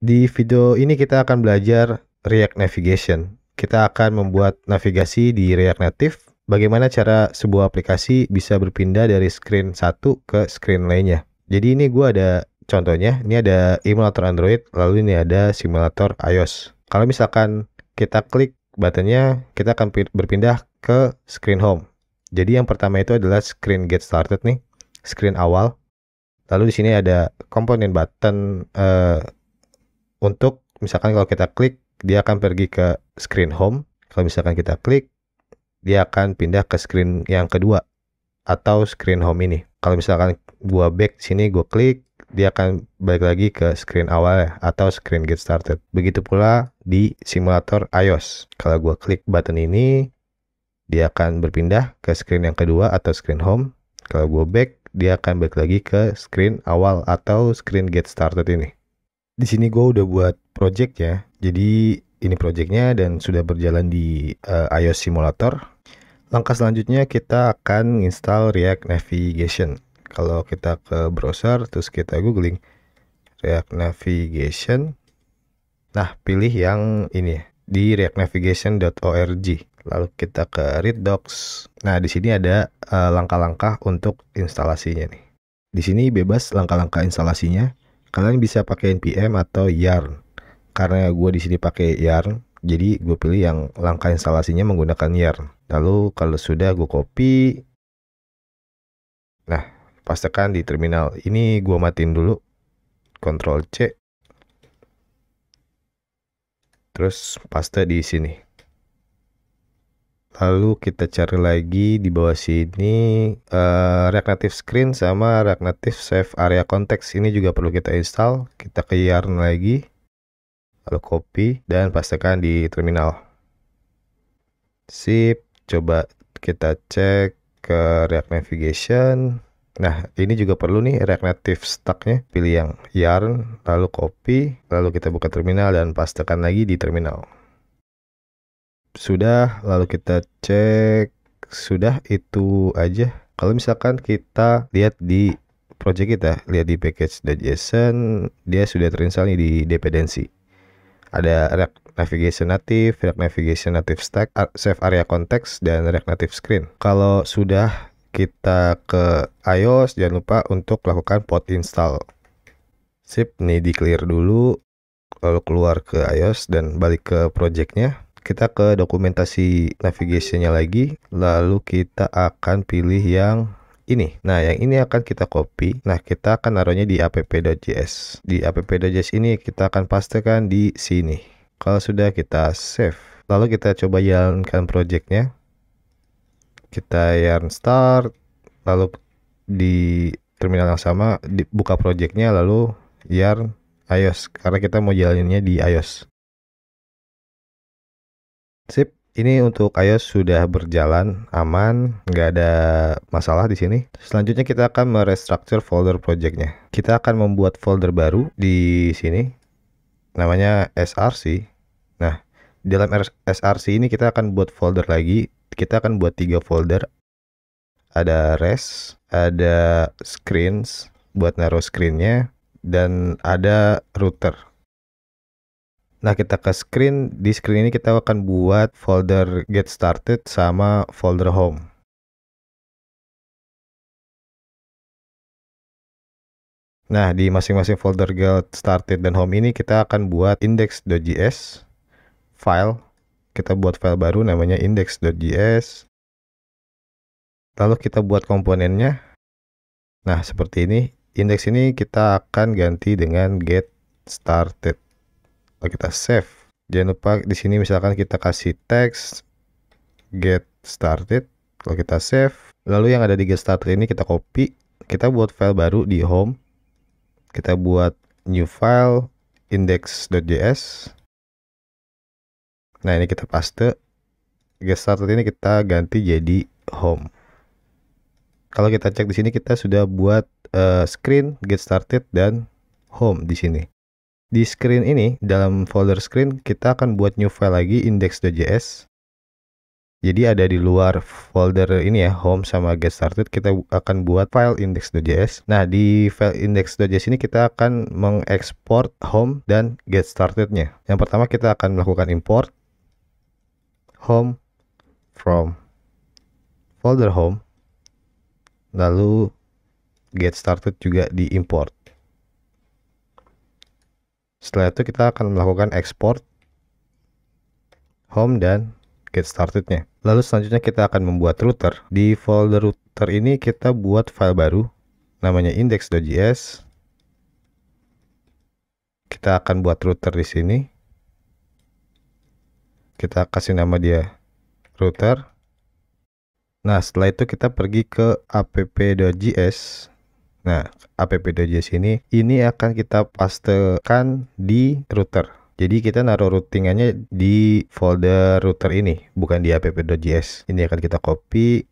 Di video ini kita akan belajar React Navigation. Kita akan membuat navigasi di React Native, bagaimana cara sebuah aplikasi bisa berpindah dari screen satu ke screen lainnya. Jadi ini gue ada contohnya, ini ada emulator Android, lalu ini ada simulator iOS. Kalau misalkan kita klik buttonnya, kita akan berpindah ke screen home. Jadi yang pertama itu adalah screen get started nih, screen awal. Lalu di sini ada komponen button untuk misalkan kalau kita klik, dia akan pergi ke screen home. Kalau misalkan kita klik, dia akan pindah ke screen yang kedua atau screen home ini. Kalau misalkan gua back sini, gua klik, dia akan balik lagi ke screen awal ya, atau screen get started. Begitu pula di simulator iOS. Kalau gua klik button ini, dia akan berpindah ke screen yang kedua atau screen home. Kalau gua back, dia akan balik lagi ke screen awal atau screen get started ini. Di sini gue udah buat project ya. Jadi ini projectnya dan sudah berjalan di iOS Simulator. Langkah selanjutnya kita akan install React Navigation. Kalau kita ke browser terus kita googling React Navigation. Nah, pilih yang ini di reactnavigation.org. Lalu kita ke read docs. Nah, di sini ada langkah-langkah untuk instalasinya nih. Di sini bebas langkah-langkah instalasinya. Kalian bisa pakai npm atau yarn. Karena gue di sini pakai yarn, jadi gue pilih yang langkah instalasinya menggunakan yarn. Lalu kalau sudah gue copy. Nah, pastekan di terminal. Ini gue matiin dulu. Ctrl C. Terus paste di sini. Lalu kita cari lagi di bawah sini React Native Screen sama React Native Save Area Context. Ini juga perlu kita install. Kita ke yarn lagi. Lalu copy dan pastekan di terminal. Sip, coba kita cek ke React Navigation. Nah, ini juga perlu nih React Native stack-nya. Pilih yang yarn, lalu copy, lalu kita buka terminal dan pastekan lagi di terminal. Sudah, lalu kita cek. Sudah, itu aja. Kalau misalkan kita lihat di project kita, lihat di package.json, dia sudah terinstall nih di dependency. Ada React Navigation Native, React Navigation Native Stack, Save Area Context, dan React Native Screen. Kalau sudah kita ke iOS, jangan lupa untuk lakukan pod install. Sip, nih di clear dulu, lalu keluar ke iOS dan balik ke projectnya. Kita ke dokumentasi navigationnya lagi, lalu kita akan pilih yang ini. Nah, yang ini akan kita copy. Nah, kita akan naruhnya di app.js. Di app.js ini kita akan pastekan di sini. Kalau sudah, kita save. Lalu kita coba jalankan projectnya. Kita yarn start. Lalu di terminal yang sama, buka projectnya, lalu yarn iOS. Karena kita mau jalaninnya di iOS. Sip. Ini untuk iOS sudah berjalan aman, nggak ada masalah di sini. Selanjutnya kita akan merestructure folder projectnya. Kita akan membuat folder baru di sini, namanya src. Nah, di dalam src ini kita akan buat folder lagi. Kita akan buat 3 folder. Ada res, ada screens buat naruh screennya, dan ada router. Nah, kita ke screen. Di screen ini kita akan buat folder get started sama folder home. Nah, di masing-masing folder get started dan home ini kita akan buat index.js file. Kita buat file baru namanya index.js. Lalu kita buat komponennya. Nah, seperti ini. Index ini kita akan ganti dengan get started. Lalu kita save. Jangan lupa di sini misalkan kita kasih text get started. Lalu kita save. Lalu yang ada di get started ini kita copy. Kita buat file baru di home. Kita buat new file index.js. Nah, ini kita paste. Get started ini kita ganti jadi home. Kalau kita cek di sini kita sudah buat screen, get started, dan home di sini. Di screen ini, dalam folder screen, kita akan buat new file lagi index.js. Jadi ada di luar folder ini ya, home sama get started, kita akan buat file index.js. Nah, di file index.js ini kita akan mengekspor home dan get startednya. Yang pertama kita akan melakukan import home from folder home, lalu get started juga diimport. Setelah itu kita akan melakukan export home dan get startednya. Lalu selanjutnya kita akan membuat router. Di folder router ini kita buat file baru namanya index.js. Kita akan buat router di sini. Kita kasih nama dia router. Nah, setelah itu kita pergi ke app.js. Nah, app.js ini akan kita pastekan di router. Jadi kita naruh routingannya di folder router ini, bukan di app.js. Ini akan kita copy,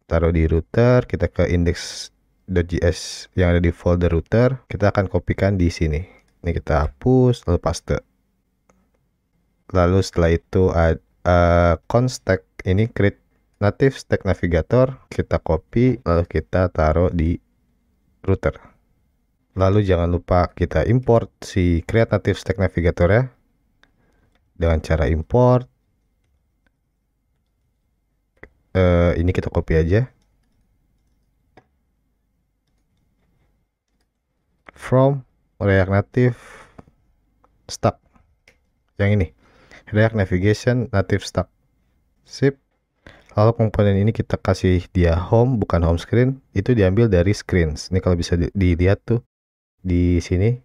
taruh di router, kita ke index.js yang ada di folder router, kita akan kopikan di sini. Ini kita hapus, lalu paste. Lalu setelah itu const ini create native stack navigator, kita copy, lalu kita taruh di router. Lalu jangan lupa kita import si create native stack navigator ya, dengan cara import. Ini kita copy aja from React Native stack, yang ini React Navigation Native Stack. Sip. Lalu komponen ini kita kasih dia home, bukan home screen, itu diambil dari screens. Ini kalau bisa dilihat tuh di sini,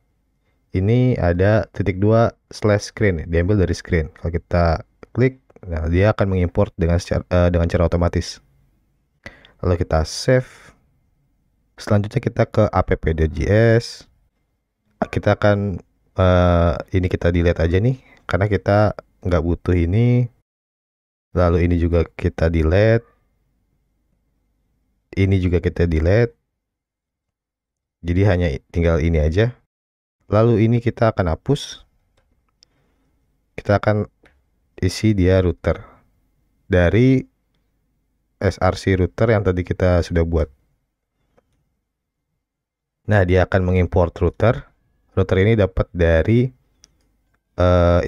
ini ada /screen, diambil dari screen. Kalau kita klik, nah dia akan mengimport dengan cara otomatis. Lalu kita save. Selanjutnya kita ke app.js. Kita akan ini kita delete aja nih, karena kita nggak butuh ini. Lalu ini juga kita delete, ini juga kita delete, jadi hanya tinggal ini aja. Lalu ini kita akan hapus, kita akan isi dia router dari src router yang tadi kita sudah buat. Nah, dia akan mengimport router. Router ini dapat dari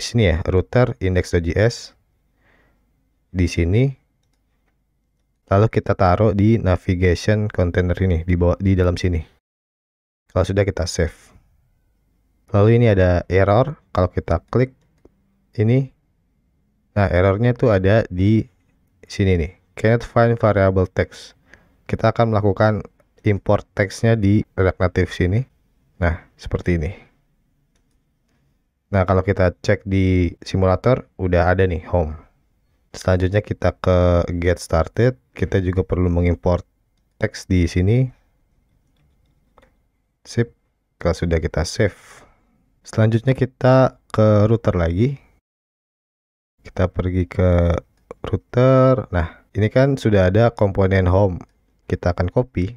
sini ya, router index.js di sini. Lalu kita taruh di navigation container ini di dalam sini. Kalau sudah, kita save. Lalu ini ada error kalau kita klik ini. Nah, errornya itu ada di sini nih, cannot find variable text. Kita akan melakukan import teksnya di React Native sini. Nah, seperti ini. Nah, kalau kita cek di simulator udah ada nih home. Selanjutnya kita ke get started. Kita juga perlu mengimport teks di sini. Sip. Kalau sudah, kita save. Selanjutnya kita ke router lagi. Kita pergi ke router. Nah, ini kan sudah ada komponen home. Kita akan copy.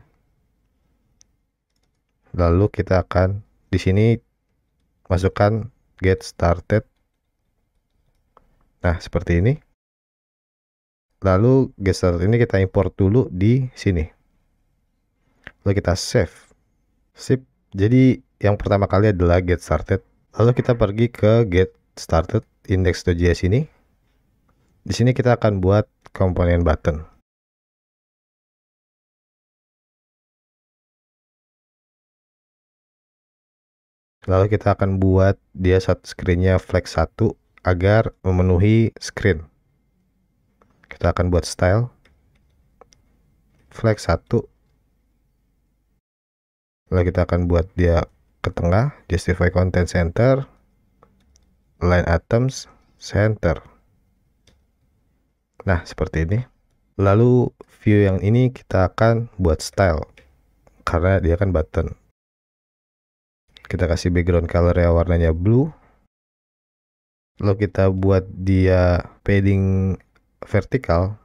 Lalu kita akan di sini masukkan get started. Nah, seperti ini. Lalu get started ini kita import dulu di sini. Lalu kita save. Sip. Jadi yang pertama kali adalah get started. Lalu kita pergi ke get started index.js ini. Di sini kita akan buat komponen button. Lalu kita akan buat dia screen-nya flag 1 agar memenuhi screen. Kita akan buat style flag 1. Lalu kita akan buat dia ke tengah, justify content center, align items center. Nah, seperti ini. Lalu view yang ini kita akan buat style, karena dia kan button. Kita kasih background color ya, warnanya blue. Lalu kita buat dia padding vertikal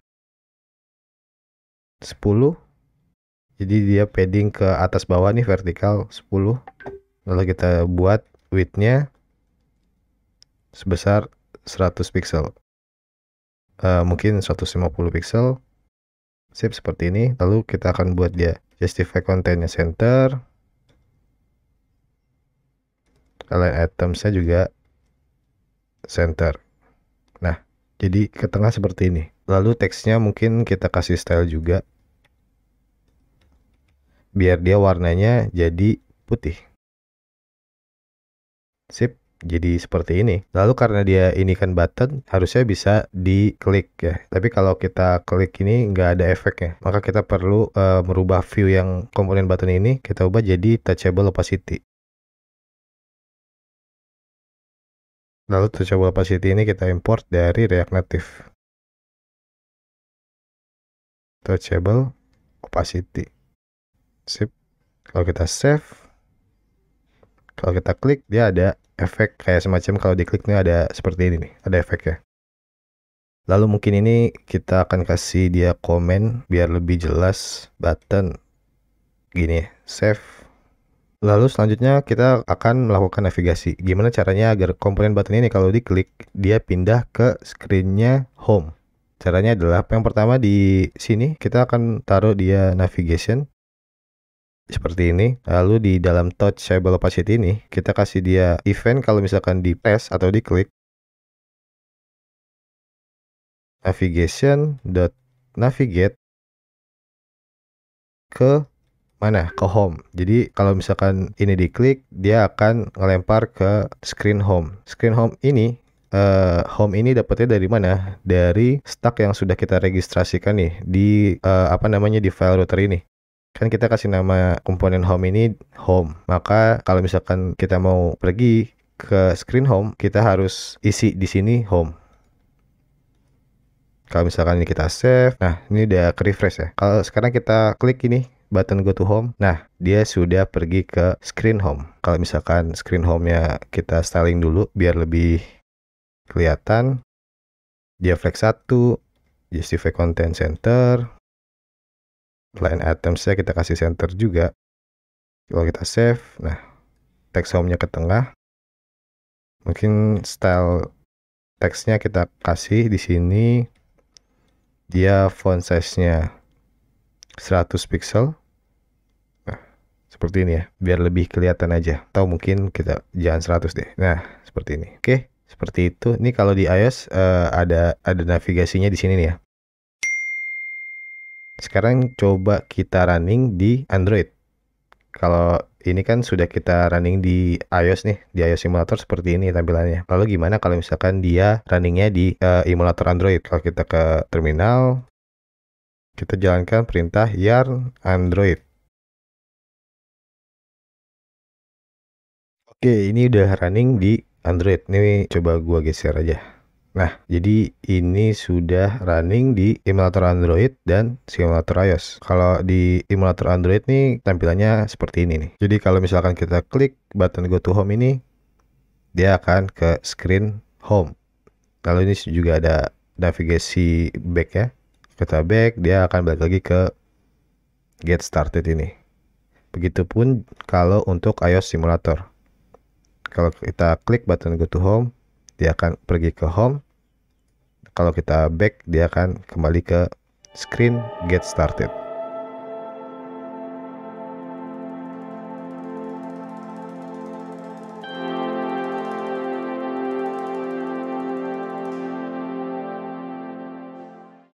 10. Jadi dia padding ke atas bawah nih, vertikal 10. Lalu kita buat width-nya sebesar 100 pixel. mungkin 150 pixel. Sip, seperti ini. Lalu kita akan buat dia justify kontennya center. Align itemsnya juga center. Nah, jadi ke tengah seperti ini. Lalu teksnya mungkin kita kasih style juga, biar dia warnanya jadi putih. Sip, jadi seperti ini. Lalu karena dia ini kan button, harusnya bisa diklik ya. Tapi kalau kita klik ini nggak ada efeknya, maka kita perlu merubah view yang komponen button ini, kita ubah jadi touchable opacity. Lalu touchable opacity ini kita import dari React Native. Touchable opacity. Sip. Kalau kita save, kalau kita klik, dia ada efek kayak semacam kalau diklik nih ada seperti ini nih, ada efeknya. Lalu mungkin ini kita akan kasih dia komen biar lebih jelas, button gini ya, save. Lalu selanjutnya kita akan melakukan navigasi. Gimana caranya agar komponen button ini kalau diklik dia pindah ke screennya home? Caranya adalah yang pertama di sini kita akan taruh dia navigation seperti ini. Lalu di dalam touchable opacity ini kita kasih dia event kalau misalkan di press atau diklik. Navigation.navigate ke mana? Ke home. Jadi kalau misalkan ini diklik, dia akan ngelempar ke screen home. Screen home ini home ini dapatnya dari mana? Dari stack yang sudah kita registrasikan nih di di file router ini. Kan kita kasih nama komponen home ini home. Maka kalau misalkan kita mau pergi ke screen home, kita harus isi di sini home. Kalau misalkan ini kita save, nah ini udah ke refresh ya. Kalau sekarang kita klik ini button go to home, nah dia sudah pergi ke screen home. Kalau misalkan screen home-nya kita styling dulu biar lebih kelihatan, dia flag 1, justify content center, line items-nya kita kasih center juga. Kalau kita save, nah text home-nya ke tengah, mungkin style teksnya kita kasih di sini. Dia font size-nya 100 pixel. Nah, seperti ini ya, biar lebih kelihatan aja. Atau mungkin kita jangan 100 deh. Nah, seperti ini. Oke, seperti itu. Ini kalau di iOS ada navigasinya di sini nih ya. Sekarang coba kita running di Android. Kalau ini kan sudah kita running di iOS nih, di iOS Simulator seperti ini tampilannya. Lalu gimana kalau misalkan dia runningnya di emulator Android? Kalau kita ke terminal, kita jalankan perintah yarn android. Oke, ini udah running di Android. Ini coba gua geser aja. Nah, jadi ini sudah running di emulator Android dan simulator iOS. Kalau di emulator Android nih tampilannya seperti ini nih. Jadi kalau misalkan kita klik button go to home ini, dia akan ke screen home. Lalu ini juga ada navigasi back ya. Kita back, dia akan balik lagi ke get started ini. Begitupun kalau untuk iOS simulator. Kalau kita klik button go to home, dia akan pergi ke home. Kalau kita back, dia akan kembali ke screen get started.